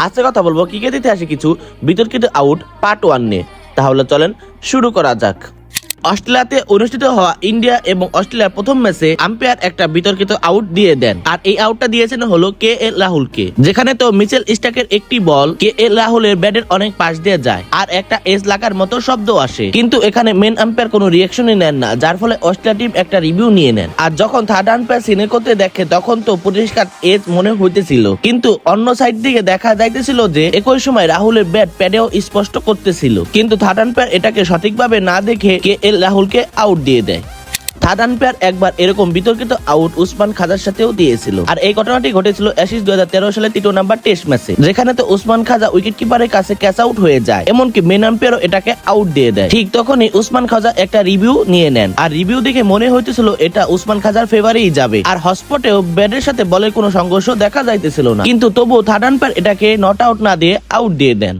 আজকে কথা বলবো ক্রিকেট ইতিহাসে কিছু বিতর্কিত আউট পার্ট 1 নিয়ে। তাহলে চলেন শুরু করা যাক। অস্ট্রেলিয়াতে অনুষ্ঠিত হওয়া ইন্ডিয়া এবং অস্ট্রেলিয়ার প্রথম ম্যাচে আম্পায়ার একটা বিতর্কিত আউট দিয়ে দেন, আর এই আউটটা দিয়েছেন হলো কে এল রাহুলকে। যেখানে তো মিচেল স্টার্কের একটি বল কে এল রাহুলের ব্যাটের অনেক পাশ দিয়ে যায় আর একটা এজ লাগার মতো শব্দ আসে, কিন্তু এখানে মেন আম্পায়ার কোনো রিয়াকশনই নেন না, যার ফলে অস্ট্রেলিয়া টিম একটা রিভিউ নিয়ে নেন। আর যখন থার্ড আম্পায়ার সিনে করতে দেখে তখন তো পরিষ্কার এজ মনে হইতেছিল, কিন্তু অন্য সাইড দিকে দেখা যাইতেছিল যে একই সময় রাহুলের ব্যাট প্যাডেও স্পষ্ট করতেছিল, কিন্তু থার্ড আম্পায়ার এটাকে সঠিকভাবে না দেখে কে এল রাহুলকে আউট দিয়ে দেয়। থার্ড আম্পায়ার একবার এরকম বিতর্কিত আউট উসমান খাজার সাথেও দিয়েছিল, আর এই ঘটনাটি ঘটেছিল অ্যাশেজ 2013 সালে 3 নাম্বার টেস্ট ম্যাচে, যেখানে তো উসমান খাজা উইকেট কিপারের কাছে ক্যাচ আউট হয়ে যায়, এমনকি মেন আম্পায়ারও এটাকে আউট দিয়ে দেয়। ঠিক তখনই উসমান খাজা একটা রিভিউ নিয়ে নেন, আর রিভিউ দেখে মনে হইতেছিল এটা উসমান খাজার ফেভারেই যাবে, আর হটস্পটেও ব্যাটের সাথে বলের কোনো সংঘর্ষ দেখা যাইতেছিল না, কিন্তু তবুও থার্ড আম্পায়ার এটাকে নট আউট না দিয়ে আউট দিয়ে দেন।